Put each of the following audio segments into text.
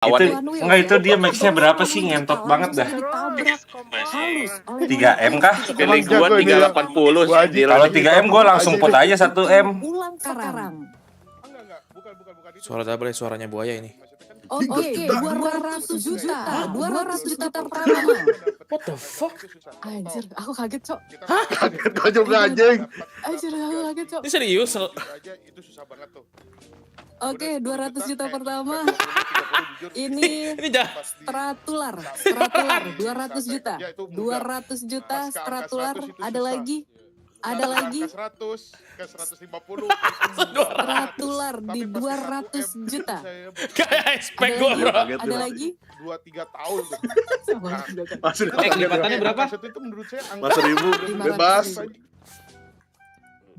Enggak itu dia max-nya berapa sih? Ngentot banget dah. 3M kah? Pilih gua 380. Kalau 3M gua langsung put aja 1M. Ulang sekarang. Suara double, suaranya buaya ini. Oke, 200 juta. 200 juta pertama. What the fuck? Anjir, aku kaget, Cok. Kaget gua juga anjing. Anjir, aku kaget, Cok. Ini serius? Itu susah banget tuh. Oke, 200 juta pertama. Ini Ini dah. Stratular, 200 juta. 200 juta Stratular, ada lagi. Ada lagi. Ke 100, ke 150. Stratular di 200 juta. Kayak expect gua, bro. Ada lagi. 2-3 tahun tuh. Maksudnya kelipatannya berapa? Maksud itu menurut saya angka Mas 1000 bebas.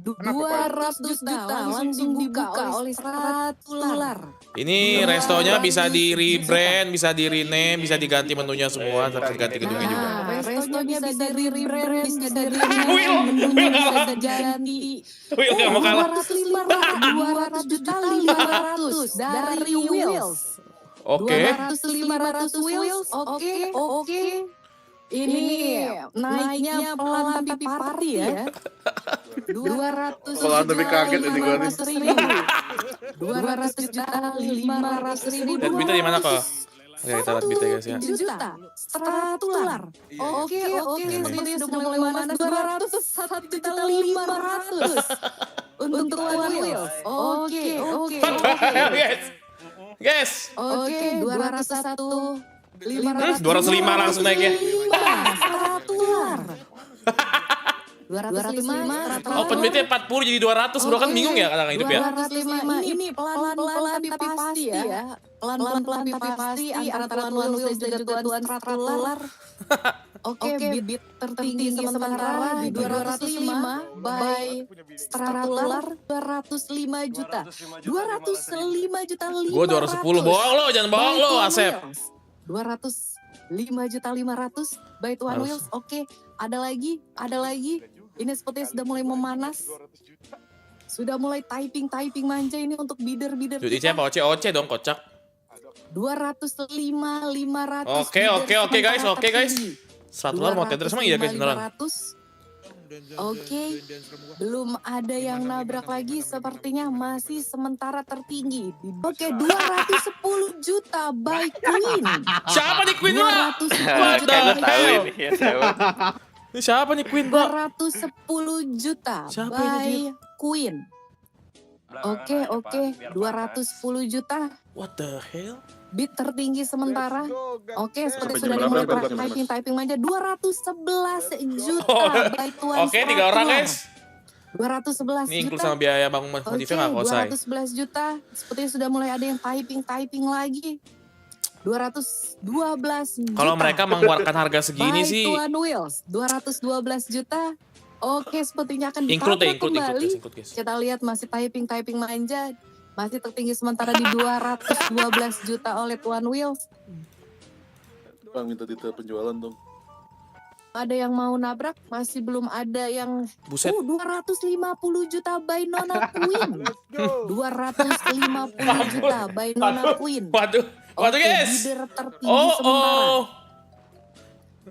200 juta langsung dibuka oleh Stratular. Ini restonya bisa di rebrand, bisa di rename, bisa diganti menunya semua, terus ganti gedungnya juga. Nah, restonya bisa di rebrand, bisa di rename, menunya bisa diganti. Will nggak mau kalah. 200 juta 500 dari Wheels. Oke. 200 Wheels. Oke. Ini naiknya pelan tapi party ya. 200 Pelan tapi kaget ini gua nih. 200 juta 500 ribu. Lihat beatnya di mana kok? Oke, kita lihat beatnya guys ya. Juta Stratular. Oke. Sepertinya sudah mulai mana? 201 juta 500 untuk One Wheels. Oke. Guys. Oke, 201 205 langsung naik ya. Stratular. 205 Open beatnya 40 jadi 200 bro, kan bingung ya kadang hidup ya. 205 ini pelan-pelan tapi pasti ya. Pelan-pelan tapi pasti antara Tuan Wheels dan juga Tuan Stratular. Oke, beat tertinggi sementara di 205 by Stratular 205 juta. 205 juta 500. Gue 210, bohong lo, jangan bohong lo, Asep. 205 juta 500 by Tuan Wheels. Oke, ada lagi. Ini sepertinya sudah mulai memanas. Sudah mulai typing manja ini untuk bidder-bidder. Jadi siapa? OC dong, kocak. 205 500. Oke guys. Stratular mau tender semua iya guys beneran. Oke, belum ada yang nabrak lagi, sepertinya masih sementara tertinggi. Oke, 210 juta by Queen. Siapa nih Queen bro? 210 juta by Ini siapa nih Queen bro? 210 juta Siapa by ini Queen. Oke, 210 juta. What the hell? Beat tertinggi sementara. Oke, seperti sudah dimulai typing manja. 211 juta by Tuan Oke, 3 orang guys. 211 Ini include juta. sama biaya bangun modifnya nggak kosai. 211 juta. Sepertinya sudah mulai ada yang typing lagi. 212 juta. Kalau mereka mengeluarkan harga segini by sih. Tuan Wheels, 212 juta. Oke, sepertinya akan Include ditabrak kembali. guys. Kita lihat masih typing manja. Masih tertinggi sementara di 212 juta oleh Tuan Wheels. Bang minta detail penjualan dong. Ada yang mau nabrak? Masih belum ada yang... Buset. 250 juta by Nona Queen. 250 juta by Nona Queen. Waduh guys. Bidder tertinggi sementara. Oh.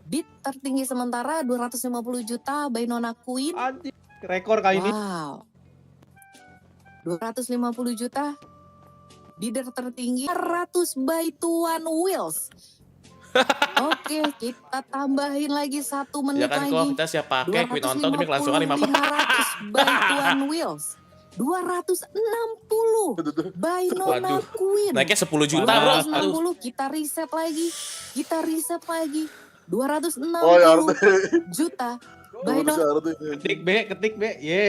Bid tertinggi sementara 250 juta by Nona Queen. Anjir, rekor kali ini. Wow. 250 juta. Bidder tertinggi 100 by Tuan Wheels. Oke, kita tambahin lagi 1 menit Ya kan lagi. kok kita siap pakai Queen on top, tapi kelangsungan 5 500 by Tuan Wheels. 260 by Nona Waduh. Queen. Naiknya 10 juta bro. Aduh. 260, kita reset lagi. 260 Oh ya Arte. juta by Bisa Nona. Arte. Ketik B, ye.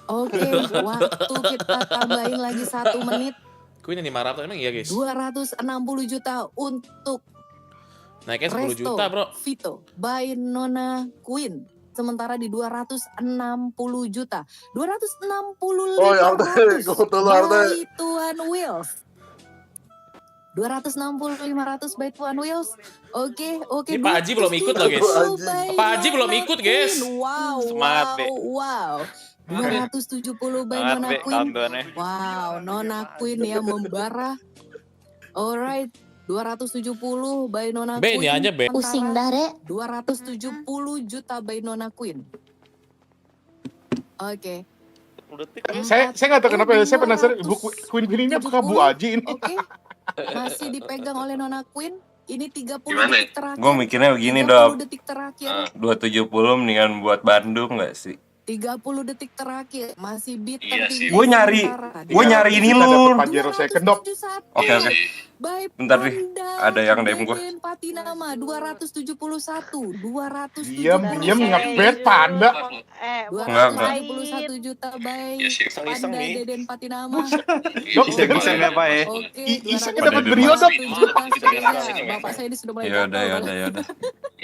Oke, waktu kita tambahin lagi 1 menit. Queen yang 500 emang iya guys. 260 juta untuk Naiknya 10 Resto juta bro. Vito by Nona Queen. Sementara di 260 juta. 265 Oh ya Arte. Goto lo Arte. by Tuan Wheels. 260 500 by Tuan Wheels. Oke. Ini Pak Haji belum ikut loh, guys. 270 by Pak Haji belum Nona ikut, guys. Queen. Wow. Semangat, Be. 270 by Banget Nona Be Queen. kawan-kawannya. Wow, Nona Queen yang membara. Alright, 270 by Nona Be, Queen. ini aja, Be. Pusing dah, Rek. 270 juta by Nona Queen. Oke. Saya nggak tahu kenapa ya, saya penasaran Bu Queen ini apakah Bu Aji ini? Oke. Masih dipegang oleh Nona Queen. Ini 30 Gimana ya? detik terakhir. Gue mikirnya begini 30 dong. detik terakhir. 270 mendingan buat Bandung nggak sih? 30 detik terakhir. Masih beat Iya tertinggi sih. Gue nyari, sementara. gue nyari ini Kita lu. dapat Pajero second dok. 271 Oke oke. by Bentar nih, Panda ada yang DM gua. Deden Patinama 271 271 Diam ngebet Panda. Enggak. 271 juta by Ya sih, iseng-iseng Panda nih. Deden Patinama. Dok, Iseng apa ya? Oke, Isengnya 271 dapat brio, Dok. juta sebenarnya. Bapak saya ini sudah mulai Yaudah gatal. yaudah yaudah.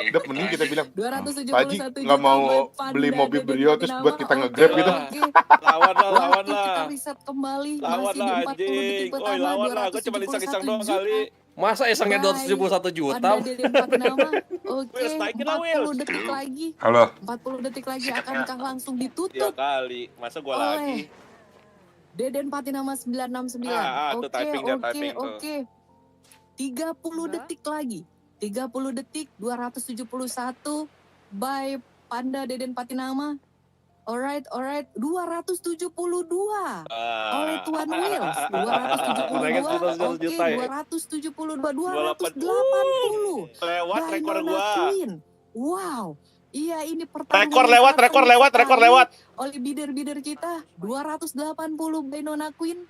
Dok, mending kita bilang 271 Pak Haji juta nggak mau by Panda beli mobil Deden brio terus buat Patinama. kita nge-grab gitu. Oke. Lawan lah, lawan Waktu kita lah. riset kembali Lawan masih di lah 40 detik anjing. Oi, pertama lawan lah. Gue cuma iseng-iseng 271 doang juta. kali. Masa isengnya 271 juta? Panda Deden Patinama. Oke, Wils, naikin lah, 40 Wils. detik lagi. Halo. 40 detik lagi akankah langsung Iya ditutup kali. Masa gue lagi? oleh Deden Patinama 969. Tuh typing dia, typing tuh. Oke. 30 detik lagi. 30 detik 271 by Panda Deden Patinama. Alright, 272 oleh Tuan Wils. 272. Oke, 272, 280 Lewat by rekor Nona gua. Queen. Wow. Iya, ini pertarungan Rekor lewat, sangat rekor lewat, rekor sekali lewat. oleh bidder-bidder kita. 280 by Nona Queen.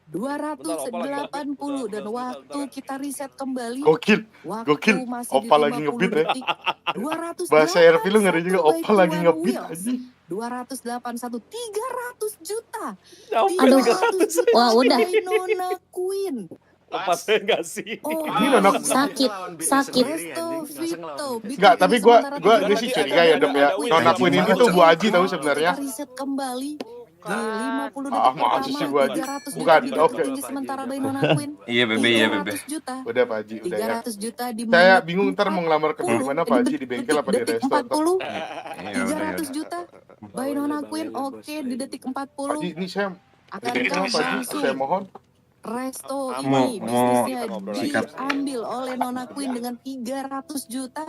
280 dan waktu kita riset kembali. Gokil. Waktu Gokil. masih Opa di lagi 50 ngebit ya. detik. 281 Bahasa RP lu ngeri juga, by Opa lagi Tuan ngebit Wils. aja. 281 300 juta. Aduh. 300 juta Wah, udah. by Nona Queen. Lepasnya enggak sih? Oh, Ini Nona Sakit, sakit. Resto Vito. Enggak, tapi Sementara gua tiga sih ratus curiga ya, Dok ya. Ada Nona Queen ini tuh Bu Aji tahu Kita sebenarnya. riset kembali di 50 detik Ah, masa sih Bu Aji? 300 juta Bukan, bidder oke. tertinggi sementara by Nona Queen. Iya bebe, iya bebe. 300 juta. Udah Pak Haji, udah ya. 300 juta di Saya menit bingung ntar mau ngelamar ke mana Pak Haji, di bengkel apa di detik resto. 40. Iya udah 300 juta by Nona Queen. Oke, di detik Pak 40 Haji, ini saya akankah Pak Haji, saya langsung mohon. resto Mau- ini mau bisnisnya sikat. diambil oleh Nona Queen dengan 300 juta.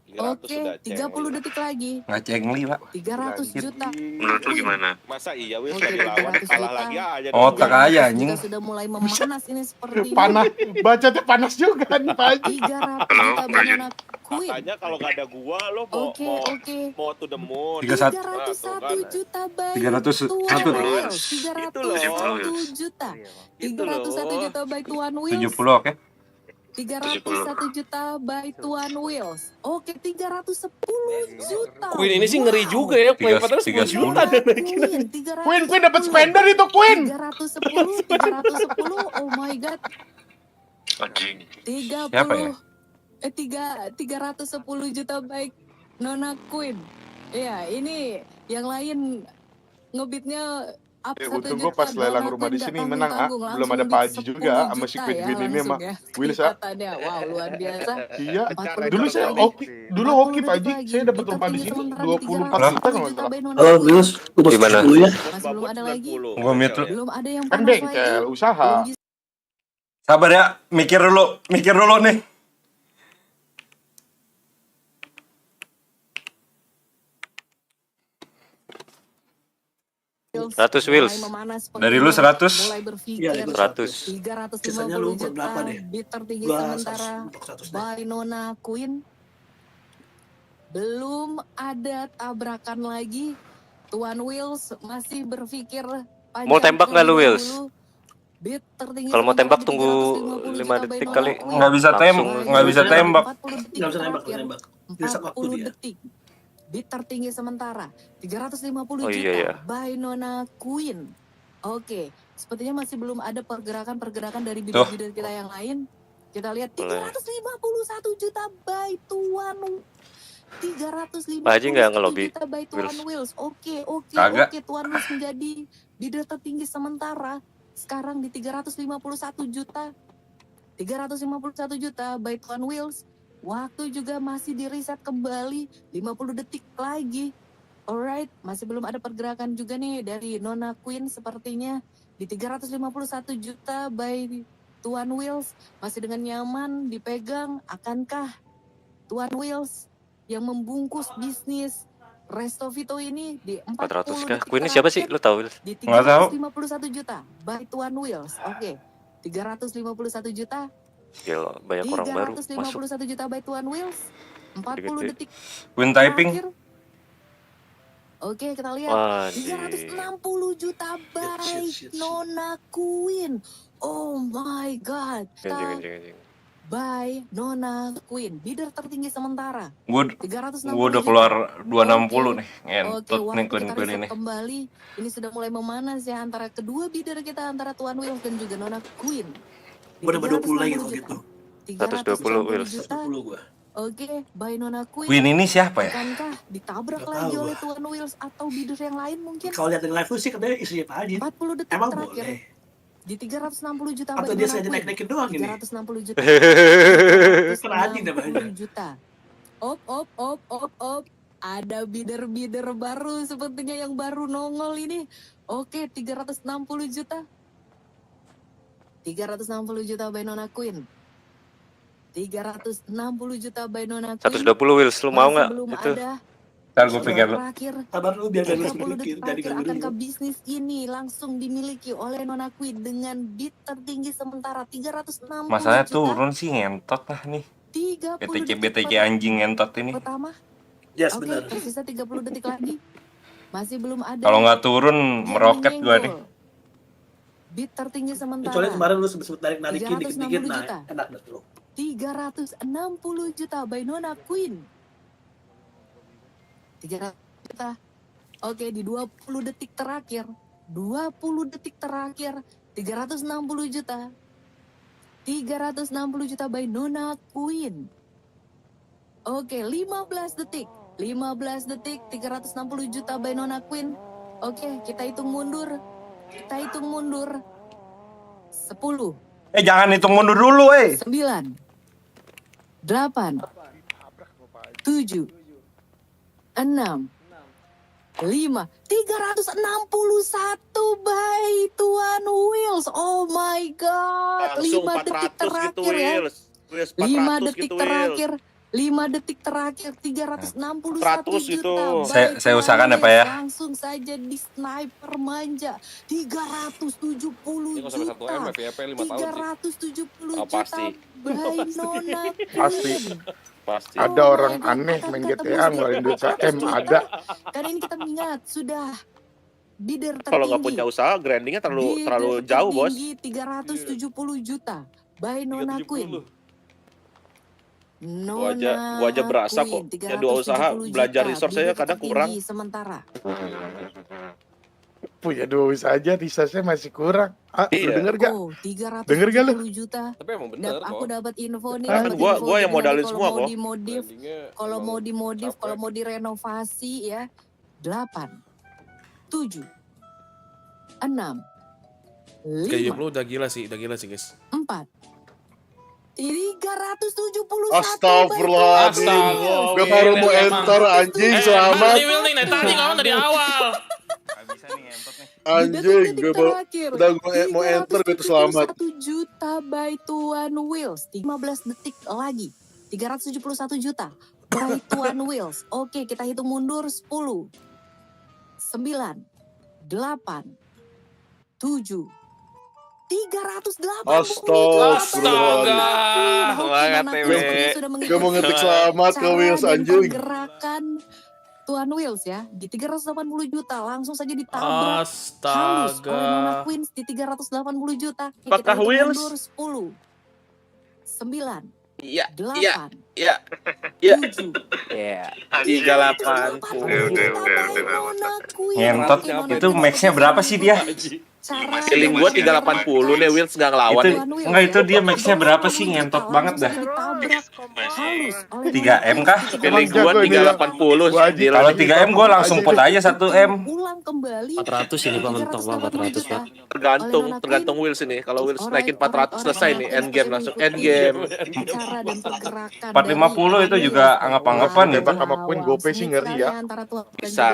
300 Oke, sudah, 30 detik lagi. Nggak cengli pak. 300 juta. Menurut lu gimana? Masa iya Wils Oke, lagi lawan 300 kalah juta. lagi aja. Oh, dong. tak aja, 300 anjing. juga sudah mulai memanas ini sepertinya. Panas, bacanya panas juga nih Pak Haji. 300 juta by Nona Queen. Makanya kalau gak ada gua lo mau Oke, mau oke. mau to the moon. 31. 301 juta by 301. Tuan Satu. Wils. Itu loh. 301 juta. Itu loh. 301 juta by Tuan Wils. 70 oke. 301 juta by Tuan Wils. Oke, 310 juta. Queen ini sih ngeri juga ya, Tiga- playpadnya 10 tiga- juta dan naikin. Queen dapat spender itu Queen. 310, oh my god. Anjing. 30. Siapa ya? 310 juta baik Nona Queen. Iya, ini yang lain ngebitnya up Ya, 1 untung juta. gue pas lelang Nona rumah di Queen sini nggak menang, tanggung-tanggung, belum langsung ada di Pak Haji 10 juga sama si juta Queen ya, Queen ini langsung sama ya. Willis, ah. Kelihatannya, wow luar biasa. Iya, 40 dulu saya detik lagi. dulu 40 hoki Pak Haji, detik saya lagi. dapat rumah di sini Sementara 24 300 juta kalau nggak juta salah. by Nona Halo, Queen. Wilus, lu bos Gimana? dulu ya. Masih belum ada lagi. Gua mute lu. Belum ada yang Kan panas bengkel, lagi. usaha. Belum bisa. Sabar ya, mikir dulu nih. Ratus Wils. Mulai memanas Dari lu 100? mulai berpikir. Iya, 100. 350 juta bid tertinggi sementara by Nona Queen. Belum ada tabrakan lagi. Tuan Wils masih berpikir panjang. Mau tembak nggak lu, terlebih Wils? dahulu. Bid tertinggi Kalau mau sementara tembak di tunggu 350 5 juta by detik Nona kali. Queen. Nggak bisa Langsung. nggak bisa tembak. 40 detik Nggak bisa nembak, terakhir. nembak. Dia waktu 40 dia. detik. Bid tertinggi sementara 350 Oh, juta iya, iya. by Nona Queen. Oke, sepertinya masih belum ada pergerakan dari Tuh. bidder-bidder kita yang lain. Kita lihat Boleh. 351 juta by Tuan 351 Pak Haji nggak ngelobi, juta by Tuan Wils? Wils. Oke, Kagak. Tuan Wils menjadi bidder tertinggi sementara. Sekarang di 351 juta. 351 juta by Tuan Wils. Waktu juga masih di reset kembali 50 detik lagi. Alright, masih belum ada pergerakan juga nih dari Nona Queen sepertinya di 351 juta by Tuan Wheels masih dengan nyaman dipegang. Akankah Tuan Wheels yang membungkus bisnis Resto Vito ini di 400 40 kah? detik Queen ini siapa sih? terakhir Lu tahu, Will? di Nggak tahu. 351 juta by Tuan Wheels. Oke, 351 juta, Gila, banyak orang baru masuk. 351 juta by Tuan Wheels. 40 Gede-gede. detik Queen typing. terakhir. Oke, kita lihat Wajib. 360 juta by Shit. Nona Queen. Oh my god. Anjing. By Nona Queen, bidder tertinggi sementara. Gue 360 udah juta. keluar 260 Oke. nih. Ngentot Oke, nih waktu kita Queen riset ini. kembali. Ini sudah mulai memanas ya antara kedua bidder kita, antara Tuan Wheels dan juga Nona Queen. Gua dapat 20 lagi kalau 360 gitu. 120 Wheels. juta. 10 gua. Oke, by Nona Queen. Queen ini siapa ya? Akankah ditabrak Nggak lagi tahu. oleh Tuan Wheels atau bidder yang lain mungkin? Kalau lihat dari live lu sih katanya istrinya Pak Haji. 40 detik Emang terakhir boleh. di 360 juta Atau by dia Nona sengaja Queen. naik-naikin doang ini. 360 juta. Kena anjing dah, Pak Haji. 360 juta. Op. Ada bidder-bidder baru sepertinya yang baru nongol ini. Oke, 360 juta. 360 juta by Nona Queen. 360 juta by Nona Queen. 120 Wheels, lu mau nggak? Belum Itu. ada. Ntar gue pikir lu. Terakhir, Sabar lu biar gak 30 sedikit. detik Jadi terakhir, gak akankah bisnis ini langsung dimiliki oleh Nona Queen dengan bid tertinggi sementara 360 Masalahnya juta. turun sih ngentot lah nih. 30 detik BTC anjing ngentot ini. pertama. Yes, Oke, benar. tersisa 30 detik lagi. Masih belum ada. Kalau nggak turun meroket gue nih. Bid tertinggi sementara. Kecuali kemarin lu sebut narikin 360 dikit-dikit nah juta. enak dah lu. 360 juta by Nona Queen. 300 juta. Oke, di 20 detik terakhir. 20 detik terakhir. 360 juta. 360 juta by Nona Queen. Oke, 15 detik. 15 detik, 360 juta by Nona Queen. Oke, kita hitung mundur. 10, Jangan hitung mundur dulu 9, 8, 7, 6, 5, 361 by Tuan Wheels. Oh my god. 5 detik terakhir ya. 5 detik terakhir. 5 detik terakhir 361 juta. Saya usahakan ya, Pak ya. Langsung saja di sniper manja 370 Ini nggak sampai 1 juta. M, FYP 5 tahun sih. 370 Oh, juta pasti. by Nona Pasti. Queen. Pasti. Ada Oh orang my God, aneh akan main ketemu GTA ngeluarin duit 1M, ada. Kan ini kita ingat sudah bidder tertinggi. Kalau nggak punya usaha, grindingnya terlalu jauh, Bos. 370 juta by Nona Queen. Gua aja berasa kok. Yang dua usaha belajar resource saya kadang kurang. Sementara. Punya 2 usaha aja, resource-nya masih kurang. Lu Iya. denger gak? Oh, 370 Denger gak lu? juta. Tapi emang bener Aku dapat info nih. Kan dapat gua info. yang Jadi modalin nanti semua kalau kok. mau dimodif, kalau mau dimodif, capek. kalau mau direnovasi ya. 8, 7, 6, Kayak 5, lu udah gila sih guys. 4, 371. Astagfirullahaladzim. Astaga. Gue baru mau enter anjing, selamat. Emang nih Will nih, tadi ngomong dari awal. Bisa nih ngentot nih. Anjing, gue udah mau enter gue tuh selamat. 1 juta by Tuan Wheels. 15 detik lagi. 371 juta by Tuan Wheels. Oke, kita hitung mundur 10, 9, 8, 7, 380 Astagfirullahaladzim. Semangat, Tewe. Gue mau ngetik selamat ke Wheels anjing. Gerakan Tuan Wheels ya di 380 juta langsung saja ditabrak halus oleh Nona Astaga. Queens di 380 juta. Oke, Apakah kita hitung Wheels? mundur 10, 9, Iya, 8, iya, iya. 7, Iya. 380 Udah. Nona Queens. Ngentot, Oke, Nona itu Queens max-nya masih berapa sih dia? cara Feeling gua 380 nih, Wheels nggak ngelawan Itu nih. enggak, itu dia max-nya berapa sih? Ngentot banget dah. 3M kah? Feeling gua Jago ini ya. 380 Gua aja. gila. Kalau 3M gue langsung put aja 1M. Ulang kembali 400 ini Pak, mentok Pak, 400 Pak. Tergantung Wheels ini. Kalau Wheels naikin 400 selesai nih, end game langsung end game. Cara dan pergerakan 450 itu juga anggap-anggapan gitu. Tembak sama Queen, gope sih ngeri ya. Bisa.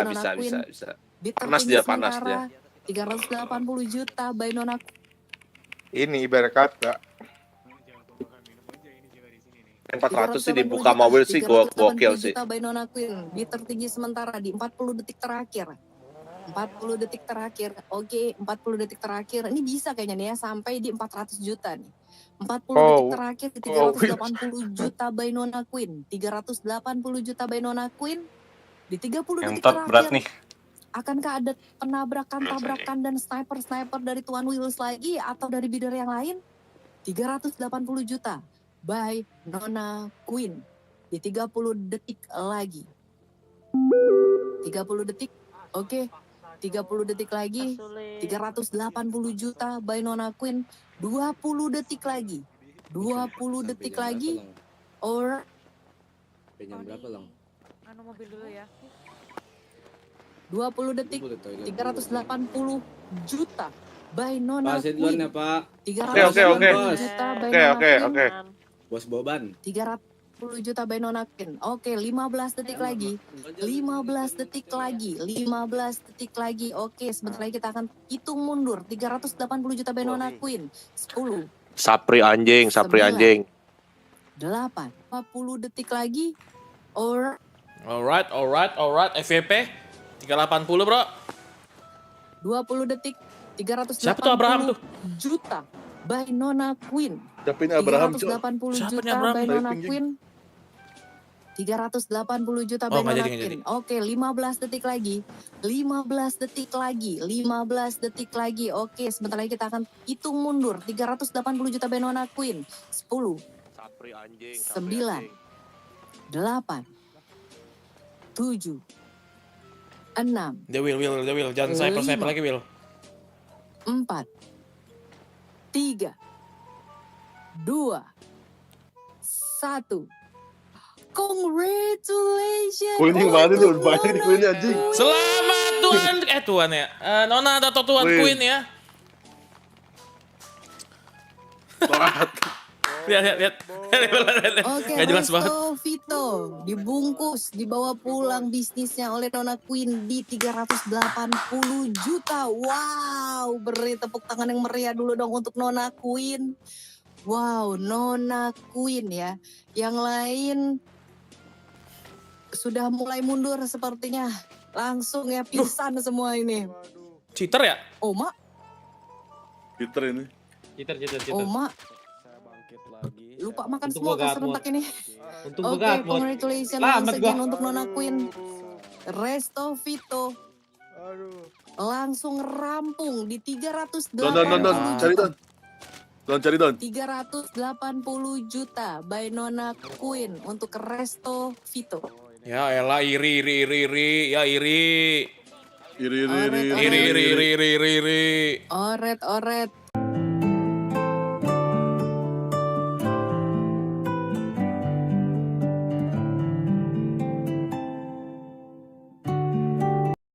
Panas dia, panas dia. 380 juta by Nona Ini ibarat kata. Yang 400 sih dibuka sama Will sih gokil sih. Juta by Nona Queen di tertinggi sementara di 40 detik terakhir. 40 detik terakhir. Oke, 40 detik terakhir. Ini bisa kayaknya nih ya sampai di 400 juta nih. 40 detik terakhir di 380 juta by Nona Queen. 380 juta by Nona Queen di 30 detik Ngentot berat terakhir. nih. Akankah ada tabrakan dan sniper dari Tuan Wills lagi atau dari bidder yang lain? 380 juta by Nona Queen di 30 detik lagi. 30 detik, oke. 30 detik lagi, 380 juta by Nona Queen. 20 detik lagi, 20 detik lagi, or Pengen berapa lang? Anu mobil dulu ya. 20 detik, 380 juta by Nona Pak, saya duluan Queen. ya Pak. 380 juta by Nona Queen. Bos Boban. 300 juta by Nona Queen. Oke, 15 detik lagi. 15 detik lagi. 15 detik lagi. Oke, sebentar lagi kita akan hitung mundur. 380 juta by Nona Queen. 10, Sapri anjing, Sapri 9, anjing. 8, 40 detik lagi. Or Alright. FVP 380 bro. 20 detik. 380 Siapa tuh Abraham tuh? juta by Nona Queen. Siapa ini Abraham, Cok? 380 Siapa nih juta Abraham? by Nona Pinggir. Queen. 380 juta Oh, by nggak Nona jadi, nggak Queen. Oke, 15 detik lagi. 15 detik lagi. 15 detik lagi. Oke, sebentar lagi kita akan hitung mundur. 380 juta by Nona Queen. 10, Sapri anjing. 9, 8, 7, 6, Dia Will. Jangan sniper lagi Will. 4, 3, 2, 1. Congratulations. Kuning mana nih? Banyak di kuning anjing. Selamat Tuan ya. Nona atau Tuan Wih. Queen ya. Lihat. Oke, Nggak jelas banget. Resto Vito dibungkus, dibawa pulang bisnisnya oleh Nona Queen di 380 juta. Wow, beri tepuk tangan yang meriah dulu dong untuk Nona Queen. Wow, Nona Queen ya. Yang lain sudah mulai mundur sepertinya. Langsung ya pisan semua ini. Cheater ya? Oma, Peter ini. Cheater. Oma, lupa makan Untung semua gua gak serentak ini. Untung Oke, gue gak mod. congratulations Selamat once again gua. untuk Nona Queen. Resto Vito langsung rampung di 380 Don, cari Don. Don, cari Don. 380 juta by Nona Queen untuk Resto Vito. Ya elah iri. Ya iri. Iri. Oret.